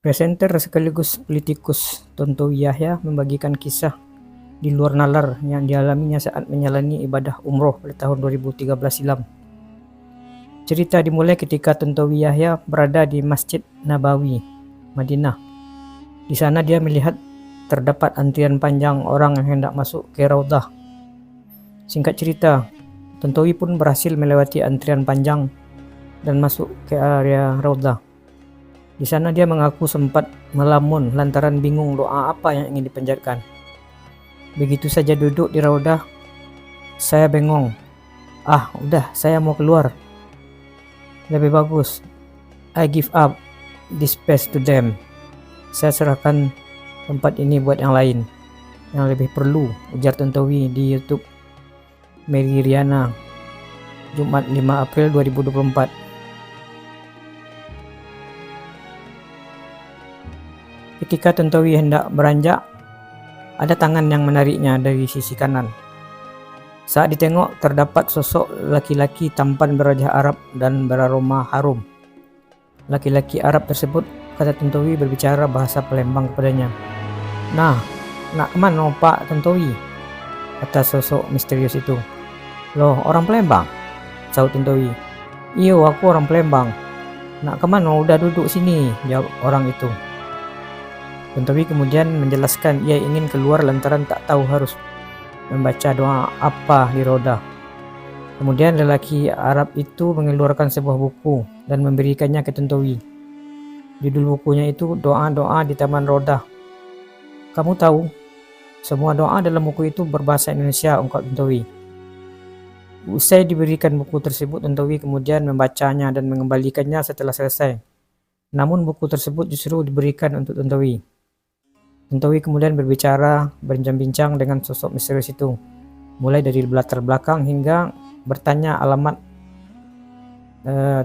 Presenter sekaligus politikus Tontowi Yahya membagikan kisah di luar nalar yang dialaminya saat menjalani ibadah umroh pada tahun 2013 silam. Cerita dimulai ketika Tontowi Yahya berada di Masjid Nabawi, Madinah. Di sana dia melihat terdapat antrian panjang orang yang hendak masuk ke Raudhah. Singkat cerita, Tontowi pun berhasil melewati antrian panjang dan masuk ke area Raudhah. Di sana dia mengaku sempat melamun lantaran bingung doa apa yang ingin dipanjatkan. Begitu saja duduk di Raudhah, saya bengong. Udah, saya mau keluar. Lebih bagus, I give up this space to them. Saya serahkan tempat ini buat yang lain, yang lebih perlu, ujar Tontowi di YouTube Mary Riana, Jumat 5 April 2024. Ketika Tontowi hendak beranjak, ada tangan yang menariknya dari sisi kanan. Saat ditengok, terdapat sosok laki-laki tampan berwajah Arab dan beraroma harum. Laki-laki Arab tersebut, kata Tontowi, berbicara bahasa Palembang kepadanya. "Nah, nak kemana Pak Tontowi?" kata sosok misterius itu. "Loh, orang Palembang?" sahut Tontowi. "Iyo, aku orang Palembang." "Nak kemana? Udah duduk sini," jawab orang itu. Tontowi kemudian menjelaskan ia ingin keluar lantaran tak tahu harus membaca doa apa di Raudhah. Kemudian lelaki Arab itu mengeluarkan sebuah buku dan memberikannya ke Tontowi. Judul bukunya itu Doa-doa di Taman Raudhah. "Kamu tahu, semua doa dalam buku itu berbahasa Indonesia," ungkap Tontowi. Usai diberikan buku tersebut, Tontowi kemudian membacanya dan mengembalikannya setelah selesai. Namun buku tersebut justru diberikan untuk Tontowi. Tontowi kemudian berbincang-bincang dengan sosok misterius itu, mulai dari latar belakang hingga bertanya alamat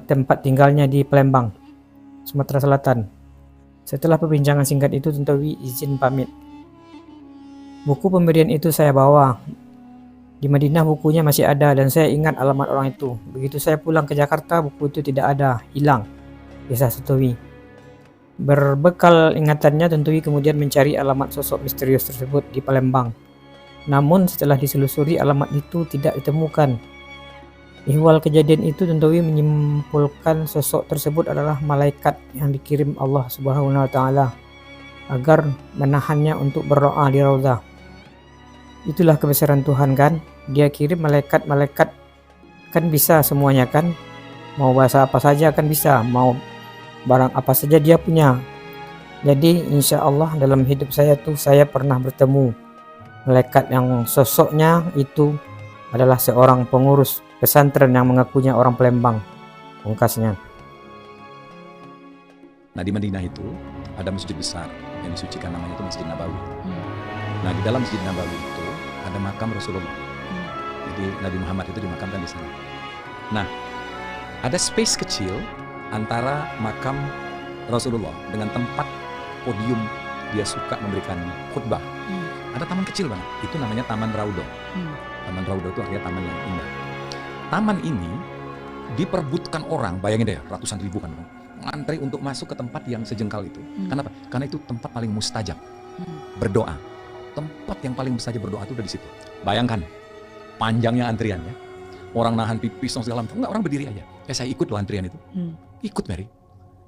tempat tinggalnya di Palembang, Sumatera Selatan. Setelah perbincangan singkat itu, Tontowi izin pamit. Buku pemberian itu saya bawa. Di Madinah bukunya masih ada dan saya ingat alamat orang itu. Begitu saya pulang ke Jakarta, buku itu tidak ada, hilang, kisah Tontowi. Berbekal ingatannya, Tontowi kemudian mencari alamat sosok misterius tersebut di Palembang. Namun setelah diselusuri, alamat itu tidak ditemukan. Ihwal kejadian itu, Tontowi menyimpulkan sosok tersebut adalah malaikat yang dikirim Allah Subhanahu wa Ta'ala agar menahannya untuk berdoa di Raudhah. Itulah kebesaran Tuhan kan, dia kirim malaikat-malaikat, kan bisa semuanya kan, mau bahasa apa saja kan bisa, mau barang apa saja dia punya. Jadi insya Allah dalam hidup saya tuh saya pernah bertemu malaikat yang sosoknya itu adalah seorang pengurus pesantren yang mengakunya orang Palembang, pungkasnya. Nah, di Madinah itu ada masjid besar yang disucikan, namanya itu Masjid Nabawi. Nah, di dalam Masjid Nabawi itu ada makam Rasulullah. Jadi Nabi Muhammad itu dimakamkan di sana. Nah, ada space kecil antara makam Rasulullah dengan tempat podium dia suka memberikan khutbah. Ada taman kecil banget, itu namanya Taman Raudhah. Taman Raudhah itu artinya taman yang indah. Taman ini diperebutkan orang, bayangin deh, ratusan ribu kan, ngantri untuk masuk ke tempat yang sejengkal itu. Kenapa? Karena itu tempat paling mustajab berdoa. Tempat yang paling mustajab berdoa itu udah di situ. Bayangkan panjangnya antriannya, orang nahan pipis segala macam, enggak, orang berdiri aja. Saya ikut loh antrian itu. Ikut Mary,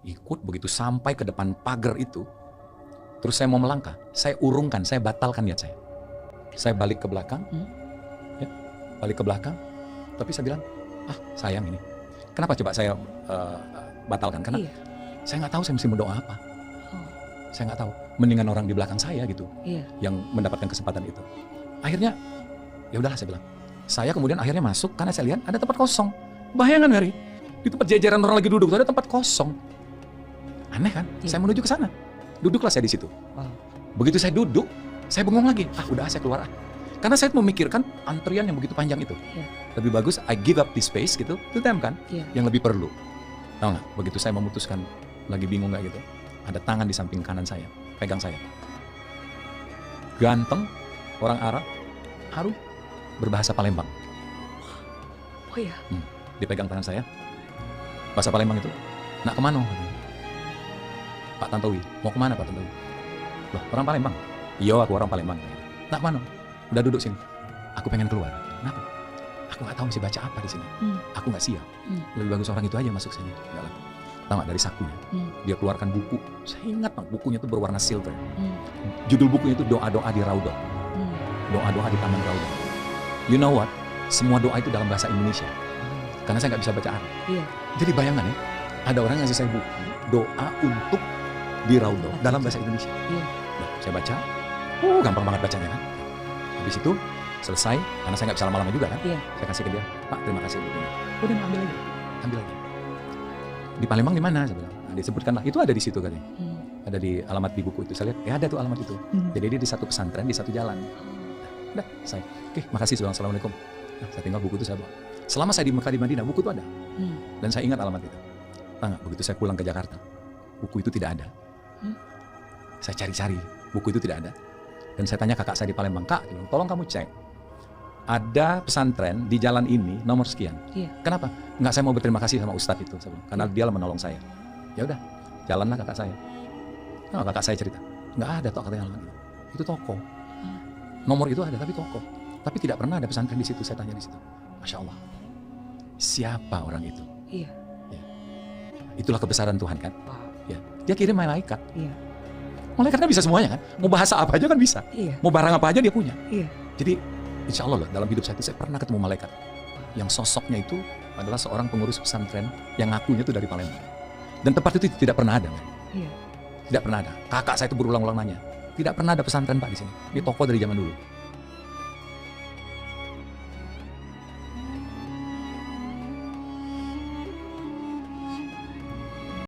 ikut. Begitu sampai ke depan pagar itu, terus saya mau melangkah, saya urungkan, saya batalkan niat saya. Saya balik ke belakang, balik ke belakang, tapi saya bilang, sayang ini. Kenapa coba saya batalkan? Karena saya nggak tahu saya mesti berdoa apa. Saya nggak tahu. Mendingan orang di belakang saya gitu, yang mendapatkan kesempatan itu. Akhirnya, ya udahlah saya bilang. Saya kemudian akhirnya masuk karena saya lihat ada tempat kosong. Bayangkan Mary, di tempat jajaran orang lagi duduk, ada tempat kosong. Aneh kan? Saya menuju ke sana. Duduklah saya di situ. Begitu saya duduk, saya bengong lagi. Udah saya keluar. Karena saya memikirkan antrian yang begitu panjang itu. Lebih bagus I give up this space gitu, to them kan, yang lebih perlu. Tahu nggak? Begitu saya memutuskan, lagi bingung nggak gitu, ada tangan di samping kanan saya, pegang saya. Ganteng, orang Arab, harum, berbahasa Palembang. Oh iya. Dipegang tangan saya. Bahasa Palembang itu, nak kemana? Pak Tantowi, mau kemana Pak Tantowi? Loh, orang Palembang. Iya, aku orang Palembang. Nak mana? Udah duduk sini. Aku pengen keluar. Kenapa? Aku nggak tahu mesti baca apa di sini. Aku nggak siap. Lebih bagus orang itu aja masuk sini. Enggak lah. Tahu nggak, dari sakunya dia keluarkan buku. Saya ingat Pak, bukunya itu berwarna silver. Judul bukunya itu Doa-doa di Raudhah. Doa-doa di Taman Raudhah. You know what? Semua doa itu dalam bahasa Indonesia. Karena saya nggak bisa baca Arab. Iya. Jadi bayangan ya, ada orang yang ngasih saya buku doa untuk di Raudhah dalam bahasa Indonesia. Iya. Nah, saya baca, gampang banget bacanya kan. Habis itu selesai, karena saya nggak bisa lama-lama juga kan. Iya. Saya kasih ke dia, Pak terima kasih bukunya. Udah ambil aja, ambil aja. Di Palembang di mana? Saya bilang. Nah, disebutkan lah, itu ada di situ katanya. Ada di alamat di buku itu. Saya lihat, ya ada tuh alamat itu. Jadi dia di satu pesantren, di satu jalan. Udah, saya, oke, makasih, assalamualaikum. Nah, saya tinggal buku itu saya bawa. Selama saya di Mekah di Madinah, buku itu ada. Dan saya ingat alamat itu. Tengah, begitu saya pulang ke Jakarta, buku itu tidak ada. Saya cari-cari, buku itu tidak ada. Dan saya tanya kakak saya di Palembang, Kak, dia bilang, tolong kamu cek. Ada pesantren di jalan ini nomor sekian. Iya. Kenapa? Enggak, saya mau berterima kasih sama Ustadz itu, saya bilang, karena dia lah menolong saya. Ya udah, jalanlah kakak saya. Nah, kakak saya cerita, nggak ada toh katanya alamat itu. Itu toko. Nomor itu ada tapi toko. Tapi tidak pernah ada pesantren di situ. Saya tanya di situ. Masya Allah. Siapa orang itu? Iya. Ya. Itulah kebesaran Tuhan kan. Wow. Ya. Dia kirim malaikat. Iya. Malaikat kan bisa semuanya kan. Mau bahasa apa aja kan bisa. Iya. Mau barang apa aja dia punya. Iya. Jadi insya Allah loh, dalam hidup saya itu saya pernah ketemu malaikat. Yang sosoknya itu adalah seorang pengurus pesantren yang ngakunya itu dari Palembang. Dan tempat itu tidak pernah ada kan. Iya. Tidak pernah ada. Kakak saya itu berulang-ulang nanya. Tidak pernah ada pesantren Pak di sini. Ini toko dari zaman dulu.